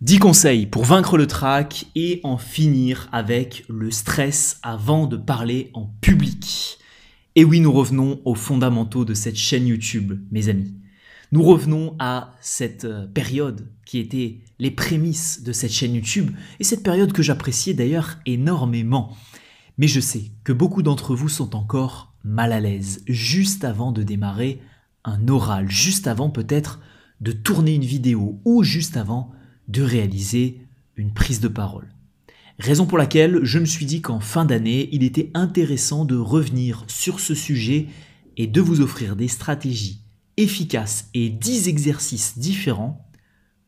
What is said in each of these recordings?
10 conseils pour vaincre le trac et en finir avec le stress avant de parler en public. Et oui, nous revenons aux fondamentaux de cette chaîne YouTube, mes amis. Nous revenons à cette période qui était les prémices de cette chaîne YouTube et cette période que j'appréciais d'ailleurs énormément. Mais je sais que beaucoup d'entre vous sont encore mal à l'aise juste avant de démarrer un oral, juste avant peut-être de tourner une vidéo ou juste avant de réaliser une prise de parole. Raison pour laquelle je me suis dit qu'en fin d'année, il était intéressant de revenir sur ce sujet et de vous offrir des stratégies efficaces et 10 exercices différents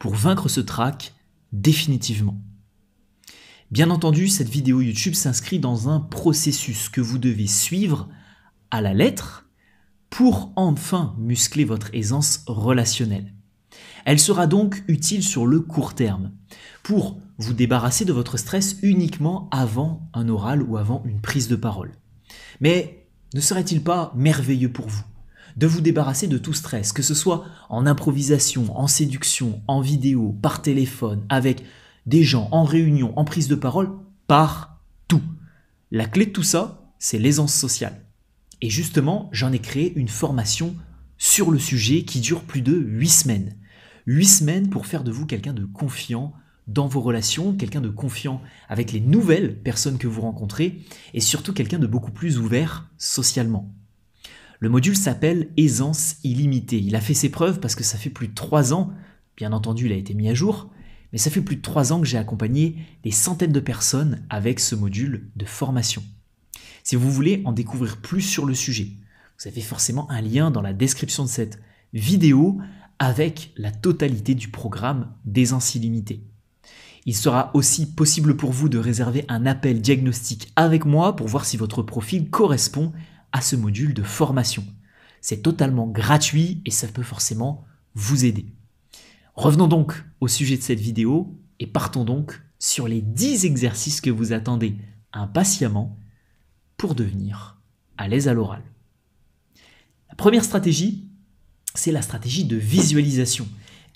pour vaincre ce trac définitivement. Bien entendu, cette vidéo YouTube s'inscrit dans un processus que vous devez suivre à la lettre pour enfin muscler votre aisance relationnelle. Elle sera donc utile sur le court terme, pour vous débarrasser de votre stress uniquement avant un oral ou avant une prise de parole. Mais ne serait-il pas merveilleux pour vous de vous débarrasser de tout stress, que ce soit en improvisation, en séduction, en vidéo, par téléphone, avec des gens, en réunion, en prise de parole, partout. La clé de tout ça, c'est l'aisance sociale. Et justement, j'en ai créé une formation sur le sujet qui dure plus de 8 semaines. 8 semaines pour faire de vous quelqu'un de confiant dans vos relations, quelqu'un de confiant avec les nouvelles personnes que vous rencontrez et surtout quelqu'un de beaucoup plus ouvert socialement. Le module s'appelle Aisance illimitée. Il a fait ses preuves parce que ça fait plus de 3 ans, bien entendu il a été mis à jour, mais ça fait plus de 3 ans que j'ai accompagné des centaines de personnes avec ce module de formation. Si vous voulez en découvrir plus sur le sujet, vous avez forcément un lien dans la description de cette vidéo avec la totalité du programme Aisance illimitée. Il sera aussi possible pour vous de réserver un appel diagnostic avec moi pour voir si votre profil correspond à ce module de formation. C'est totalement gratuit et ça peut forcément vous aider. Revenons donc au sujet de cette vidéo et partons donc sur les 10 exercices que vous attendez impatiemment pour devenir à l'aise à l'oral. La première stratégie, c'est la stratégie de visualisation.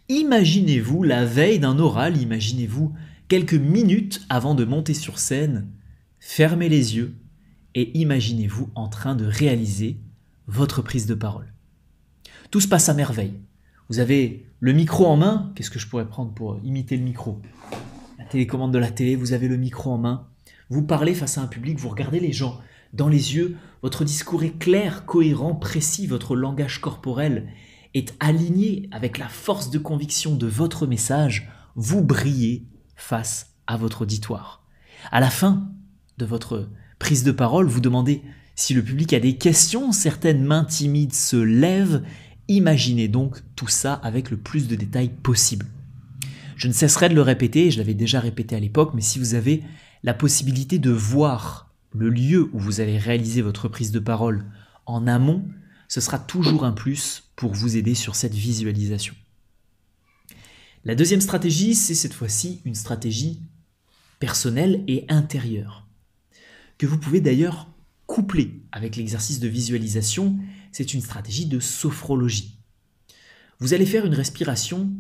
Imaginez-vous la veille d'un oral, imaginez-vous quelques minutes avant de monter sur scène, fermez les yeux et imaginez-vous en train de réaliser votre prise de parole. Tout se passe à merveille. Vous avez le micro en main, qu'est-ce que je pourrais prendre pour imiter le micro? La télécommande de la télé, vous avez le micro en main, vous parlez face à un public, vous regardez les gens dans les yeux, votre discours est clair, cohérent, précis, votre langage corporel est aligné avec la force de conviction de votre message, vous brillez face à votre auditoire. À la fin de votre prise de parole, vous demandez si le public a des questions, certaines mains timides se lèvent. Imaginez donc tout ça avec le plus de détails possible. Je ne cesserai de le répéter, je l'avais déjà répété à l'époque, mais si vous avez la possibilité de voir le lieu où vous allez réaliser votre prise de parole en amont, ce sera toujours un plus pour vous aider sur cette visualisation. La deuxième stratégie, c'est cette fois-ci une stratégie personnelle et intérieure, que vous pouvez d'ailleurs coupler avec l'exercice de visualisation. C'est une stratégie de sophrologie. Vous allez faire une respiration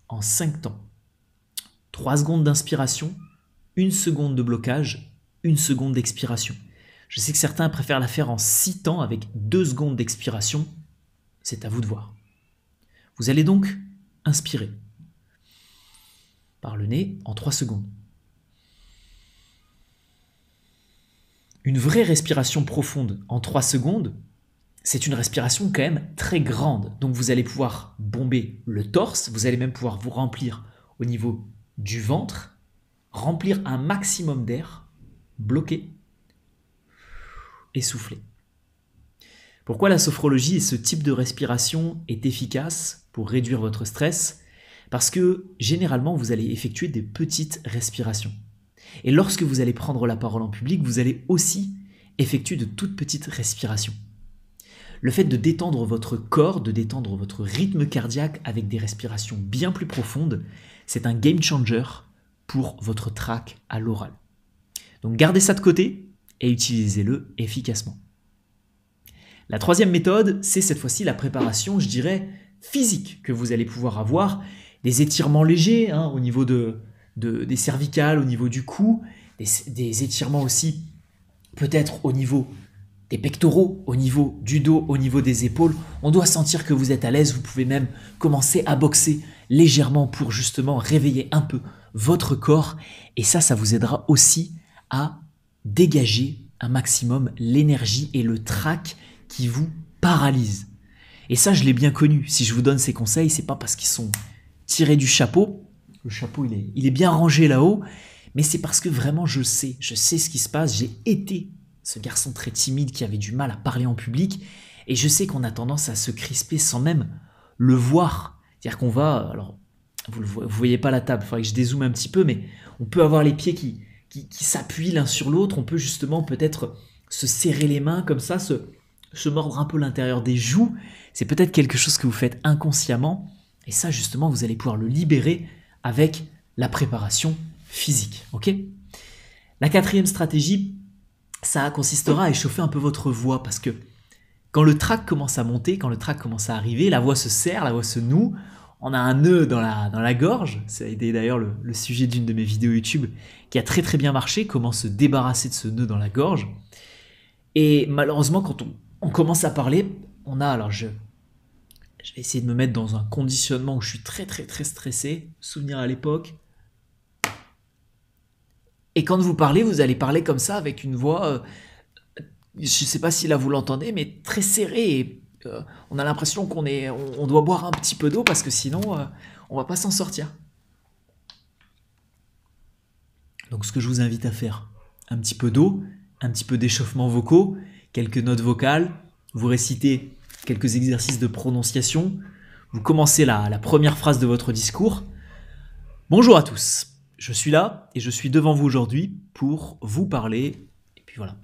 en 5 temps. 3 secondes d'inspiration, 1 seconde de blocage, 1 seconde d'expiration. Je sais que certains préfèrent la faire en 6 temps avec 2 secondes d'expiration. C'est à vous de voir. Vous allez donc inspirer par le nez en 3 secondes. Une vraie respiration profonde en 3 secondes, c'est une respiration quand même très grande. Donc vous allez pouvoir bomber le torse, vous allez même pouvoir vous remplir au niveau du ventre, remplir un maximum d'air, bloquer et souffler. Pourquoi la sophrologie et ce type de respiration est efficace pour réduire votre stress? Parce que généralement, vous allez effectuer des petites respirations. Et lorsque vous allez prendre la parole en public, vous allez aussi effectuer de toutes petites respirations. Le fait de détendre votre corps, de détendre votre rythme cardiaque avec des respirations bien plus profondes, c'est un game changer pour votre trac à l'oral. Donc gardez ça de côté et utilisez-le efficacement. La troisième méthode, c'est cette fois-ci la préparation, je dirais, physique que vous allez pouvoir avoir, des étirements légers hein, au niveau des cervicales, au niveau du cou, des étirements aussi peut-être au niveau des pectoraux, au niveau du dos, au niveau des épaules. On doit sentir que vous êtes à l'aise. Vous pouvez même commencer à boxer légèrement pour justement réveiller un peu votre corps. Et ça vous aidera aussi à dégager un maximum l'énergie et le trac qui vous paralyse. Et ça, je l'ai bien connu. Si je vous donne ces conseils, c'est pas parce qu'ils sont tirés du chapeau. Le chapeau, il est bien rangé là-haut. Mais c'est parce que vraiment, je sais ce qui se passe. J'ai été ce garçon très timide qui avait du mal à parler en public. Et je sais qu'on a tendance à se crisper sans même le voir. C'est-à-dire qu'on va... Alors, vous ne voyez pas la table, il faudrait que je dézoome un petit peu, mais on peut avoir les pieds qui s'appuient l'un sur l'autre. On peut justement peut-être se serrer les mains comme ça, se mordre un peu l'intérieur des joues. C'est peut-être quelque chose que vous faites inconsciemment. Et ça, justement, vous allez pouvoir le libérer avec la préparation physique. Ok ? La quatrième stratégie, ça consistera à échauffer un peu votre voix parce que quand le trac commence à monter, quand le trac commence à arriver, la voix se serre, la voix se noue, on a un nœud dans la gorge. Ça a été d'ailleurs le sujet d'une de mes vidéos YouTube qui a très très bien marché, comment se débarrasser de ce nœud dans la gorge. Et malheureusement, quand on commence à parler, on a, alors je vais essayer de me mettre dans un conditionnement où je suis très très très stressé, souvenir à l'époque. Et quand vous parlez, vous allez parler comme ça avec une voix, je ne sais pas si là vous l'entendez, mais très serrée. Et, on a l'impression on doit boire un petit peu d'eau parce que sinon on ne va pas s'en sortir. Donc ce que je vous invite à faire, un petit peu d'eau, un petit peu d'échauffement vocaux, quelques notes vocales, vous récitez quelques exercices de prononciation, vous commencez la première phrase de votre discours. Bonjour à tous. Je suis là et je suis devant vous aujourd'hui pour vous parler. Et puis voilà.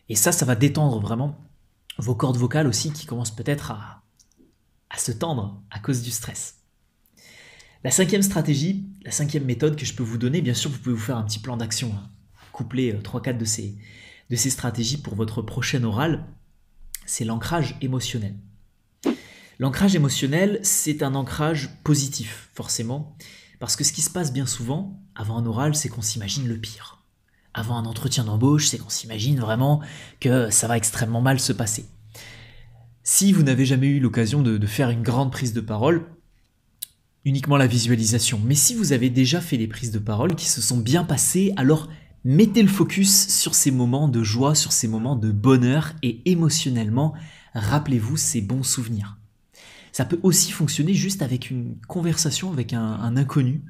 Et ça va détendre vraiment vos cordes vocales aussi qui commencent peut-être à se tendre à cause du stress. La cinquième stratégie, la cinquième méthode que je peux vous donner, bien sûr, vous pouvez vous faire un petit plan d'action, hein, coupler 3-4 de ces stratégies pour votre prochain oral, c'est l'ancrage émotionnel. L'ancrage émotionnel, c'est un ancrage positif, forcément. Parce que ce qui se passe bien souvent, avant un oral, c'est qu'on s'imagine le pire. Avant un entretien d'embauche, c'est qu'on s'imagine vraiment que ça va extrêmement mal se passer. Si vous n'avez jamais eu l'occasion de faire une grande prise de parole, uniquement la visualisation. Mais si vous avez déjà fait des prises de parole qui se sont bien passées, alors mettez le focus sur ces moments de joie, sur ces moments de bonheur et émotionnellement, rappelez-vous ces bons souvenirs. Ça peut aussi fonctionner juste avec une conversation avec un inconnu,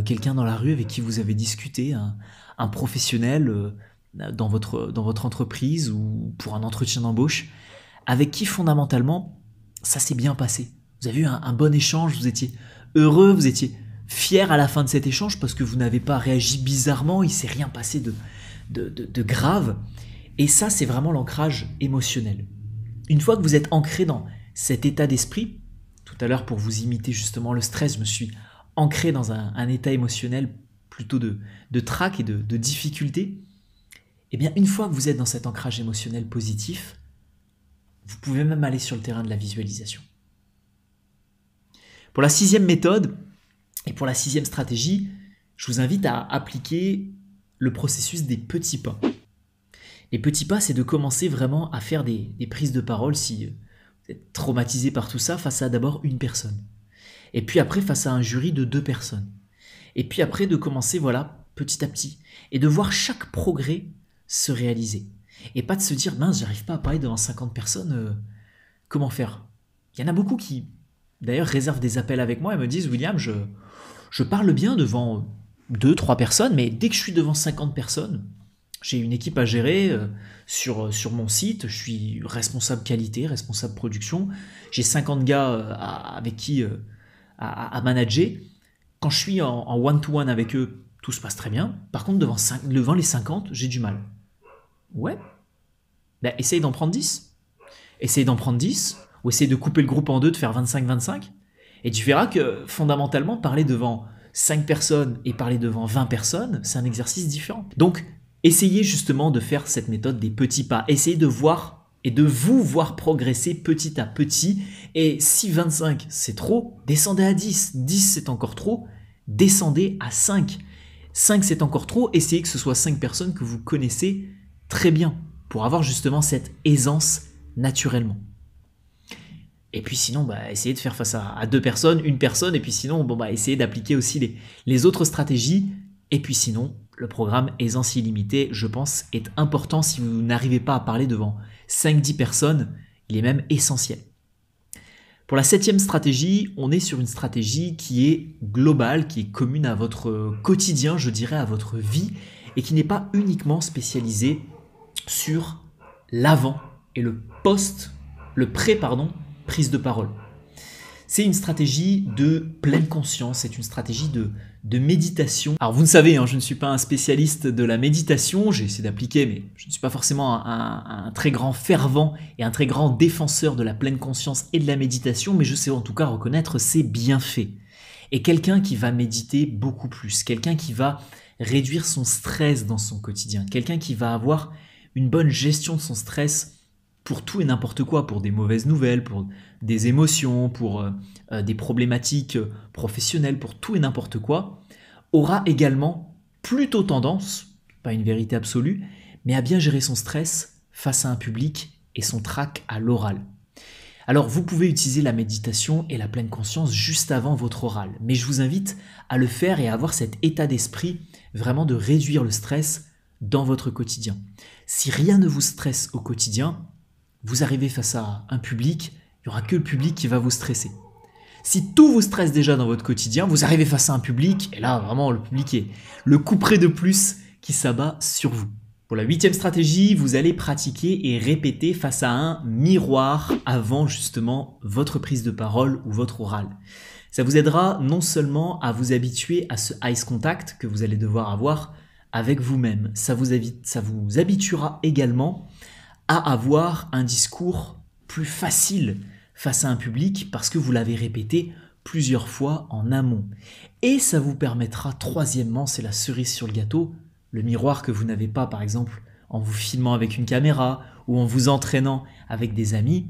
quelqu'un dans la rue avec qui vous avez discuté, un professionnel dans votre entreprise ou pour un entretien d'embauche, avec qui fondamentalement ça s'est bien passé. Vous avez eu un bon échange, vous étiez heureux, vous étiez fier à la fin de cet échange parce que vous n'avez pas réagi bizarrement, il ne s'est rien passé de grave. Et ça, c'est vraiment l'ancrage émotionnel. Une fois que vous êtes ancré dans cet état d'esprit, tout à l'heure pour vous imiter justement le stress, je me suis ancré dans un état émotionnel plutôt de trac et de difficulté. Et bien une fois que vous êtes dans cet ancrage émotionnel positif, vous pouvez même aller sur le terrain de la visualisation. Pour la sixième méthode et pour la sixième stratégie, je vous invite à appliquer le processus des petits pas. Les petits pas, c'est de commencer vraiment à faire des prises de parole si vous êtes traumatisé par tout ça face à d'abord une personne. Et puis après face à un jury de 2 personnes. Et puis après de commencer voilà petit à petit et de voir chaque progrès se réaliser. Et pas de se dire mince j'arrive pas à parler devant 50 personnes, comment faire? Il y en a beaucoup qui d'ailleurs réservent des appels avec moi et me disent William je parle bien devant 2-3 personnes mais dès que je suis devant 50 personnes, j'ai une équipe à gérer sur mon site, je suis responsable qualité, responsable production, j'ai 50 gars avec qui à manager. Quand je suis en one-to-one avec eux, tout se passe très bien. Par contre, devant les 50, j'ai du mal. Ouais, ben, essaye d'en prendre 10. Essaye d'en prendre 10, ou essaye de couper le groupe en deux, de faire 25-25, et tu verras que fondamentalement, parler devant 5 personnes et parler devant 20 personnes, c'est un exercice différent. Donc, essayez justement de faire cette méthode des petits pas. Essayez de voir et de vous voir progresser petit à petit. Et si 25 c'est trop, descendez à 10. 10 c'est encore trop, descendez à 5. 5 c'est encore trop, essayez que ce soit 5 personnes que vous connaissez très bien pour avoir justement cette aisance naturellement. Et puis sinon, essayez de faire face à 2 personnes, une personne, et puis sinon, essayez d'appliquer aussi les autres stratégies. Et puis sinon, le programme Aisance illimitée, je pense, est important si vous n'arrivez pas à parler devant 5-10 personnes, il est même essentiel. Pour la 7e stratégie, on est sur une stratégie qui est globale, qui est commune à votre quotidien, je dirais, à votre vie, et qui n'est pas uniquement spécialisée sur l'avant et le prise de parole. C'est une stratégie de pleine conscience, c'est une stratégie de méditation. Alors vous le savez, je ne suis pas un spécialiste de la méditation, j'ai essayé d'appliquer, mais je ne suis pas forcément un très grand fervent et un très grand défenseur de la pleine conscience et de la méditation, mais je sais en tout cas reconnaître ses bienfaits. Et quelqu'un qui va méditer beaucoup plus, quelqu'un qui va réduire son stress dans son quotidien, quelqu'un qui va avoir une bonne gestion de son stress pour tout et n'importe quoi, pour des mauvaises nouvelles, pour des émotions, pour des problématiques professionnelles, pour tout et n'importe quoi, aura également plutôt tendance, pas une vérité absolue, mais à bien gérer son stress face à un public et son trac à l'oral. Alors vous pouvez utiliser la méditation et la pleine conscience juste avant votre oral, mais je vous invite à le faire et à avoir cet état d'esprit vraiment de réduire le stress dans votre quotidien. Si rien ne vous stresse au quotidien, vous arrivez face à un public, il n'y aura que le public qui va vous stresser. Si tout vous stresse déjà dans votre quotidien, vous arrivez face à un public, et là vraiment le public est le couperet de plus qui s'abat sur vous. Pour la 8e stratégie, vous allez pratiquer et répéter face à un miroir avant justement votre prise de parole ou votre oral. Ça vous aidera non seulement à vous habituer à ce eye contact que vous allez devoir avoir avec vous-même, ça vous habituera également à avoir un discours plus facile face à un public parce que vous l'avez répété plusieurs fois en amont. Et ça vous permettra, troisièmement, c'est la cerise sur le gâteau, le miroir que vous n'avez pas par exemple en vous filmant avec une caméra ou en vous entraînant avec des amis,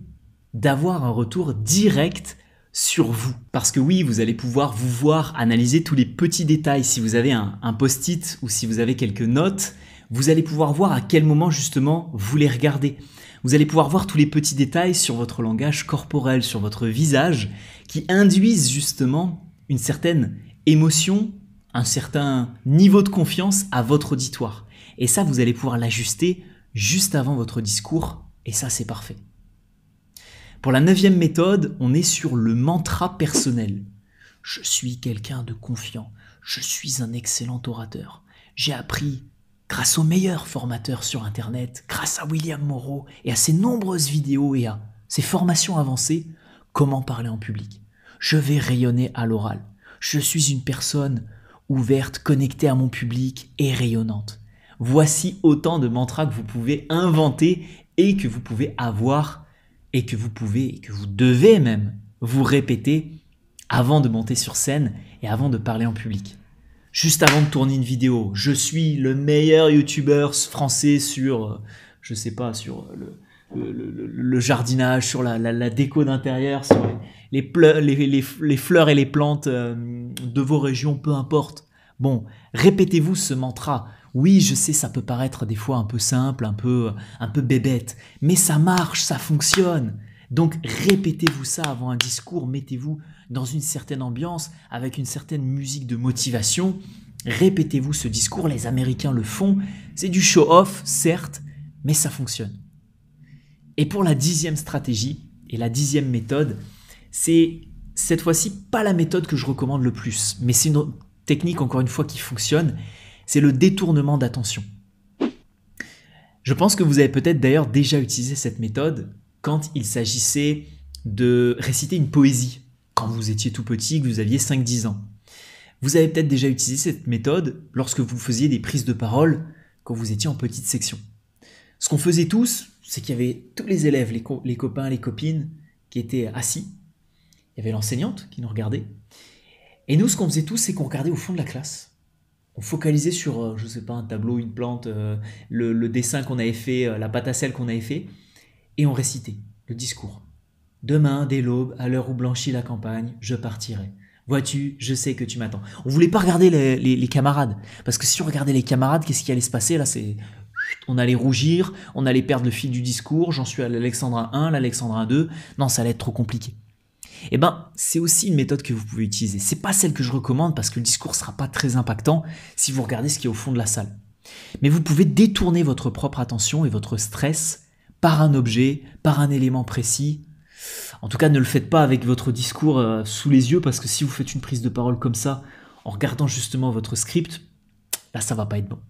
d'avoir un retour direct sur vous. Parce que oui, vous allez pouvoir vous voir analyser tous les petits détails. Si vous avez un post-it ou si vous avez quelques notes, vous allez pouvoir voir à quel moment justement vous les regardez. Vous allez pouvoir voir tous les petits détails sur votre langage corporel, sur votre visage, qui induisent justement une certaine émotion, un certain niveau de confiance à votre auditoire. Et ça, vous allez pouvoir l'ajuster juste avant votre discours, et ça, c'est parfait. Pour la 9e méthode, on est sur le mantra personnel. Je suis quelqu'un de confiant, je suis un excellent orateur. J'ai appris grâce aux meilleurs formateurs sur Internet, grâce à William Morrow et à ses nombreuses vidéos et à ses formations avancées, comment parler en public. Je vais rayonner à l'oral. Je suis une personne ouverte, connectée à mon public et rayonnante. Voici autant de mantras que vous pouvez inventer et que vous pouvez avoir et que vous devez même vous répéter avant de monter sur scène et avant de parler en public. Juste avant de tourner une vidéo, je suis le meilleur youtubeur français sur, je sais pas, sur le jardinage, sur la déco d'intérieur, sur les fleurs et les plantes de vos régions, peu importe. Bon, répétez-vous ce mantra. Oui, je sais, ça peut paraître des fois un peu simple, un peu bébête, mais ça marche, ça fonctionne. Donc répétez-vous ça avant un discours, mettez-vous dans une certaine ambiance, avec une certaine musique de motivation. Répétez-vous ce discours, les Américains le font. C'est du show-off, certes, mais ça fonctionne. Et pour la 10e stratégie et la 10e méthode, c'est cette fois-ci pas la méthode que je recommande le plus, mais c'est une technique encore une fois qui fonctionne, c'est le détournement d'attention. Je pense que vous avez peut-être d'ailleurs déjà utilisé cette méthode quand il s'agissait de réciter une poésie, quand vous étiez tout petit, que vous aviez 5-10 ans. Vous avez peut-être déjà utilisé cette méthode lorsque vous faisiez des prises de parole quand vous étiez en petite section. Ce qu'on faisait tous, c'est qu'il y avait tous les élèves, les copains, les copines qui étaient assis. Il y avait l'enseignante qui nous regardait. Et nous, ce qu'on faisait tous, c'est qu'on regardait au fond de la classe. On focalisait sur, je sais pas, un tableau, une plante, le dessin qu'on avait fait, la pâte à sel qu'on avait fait. Et on récitait le discours. Demain, dès l'aube, à l'heure où blanchit la campagne, je partirai. Vois-tu, je sais que tu m'attends. On voulait pas regarder les camarades. Parce que si on regardait les camarades, qu'est-ce qui allait se passer là? On allait rougir, on allait perdre le fil du discours. J'en suis à l'Alexandrin 1, l'Alexandrin 2. Non, ça allait être trop compliqué. Eh ben, c'est aussi une méthode que vous pouvez utiliser. C'est pas celle que je recommande parce que le discours sera pas très impactant si vous regardez ce qui est au fond de la salle. Mais vous pouvez détourner votre propre attention et votre stress par un objet, par un élément précis. En tout cas, ne le faites pas avec votre discours sous les yeux parce que si vous faites une prise de parole comme ça, en regardant justement votre script, là, ça va pas être bon.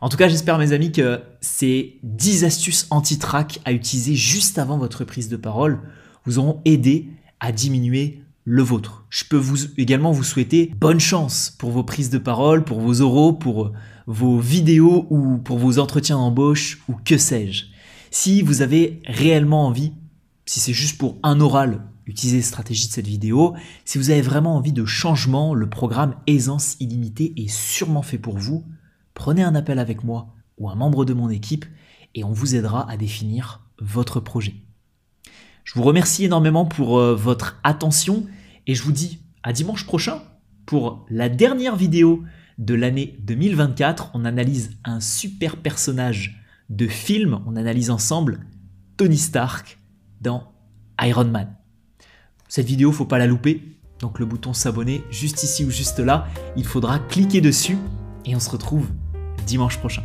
En tout cas, j'espère mes amis que ces 10 astuces anti-trac à utiliser juste avant votre prise de parole vous auront aidé à diminuer le vôtre. Je peux également vous souhaiter bonne chance pour vos prises de parole, pour vos oraux, pour vos vidéos ou pour vos entretiens d'embauche ou que sais-je. Si vous avez réellement envie, si c'est juste pour un oral, utilisez les stratégies de cette vidéo. Si vous avez vraiment envie de changement, le programme Aisance Illimitée est sûrement fait pour vous. Prenez un appel avec moi ou un membre de mon équipe et on vous aidera à définir votre projet. Je vous remercie énormément pour votre attention et je vous dis à dimanche prochain pour la dernière vidéo de l'année 2024. On analyse un super personnage de film. On analyse ensemble Tony Stark dans Iron Man. Cette vidéo, faut pas la louper. Donc le bouton s'abonner juste ici ou juste là, il faudra cliquer dessus et on se retrouve dimanche prochain.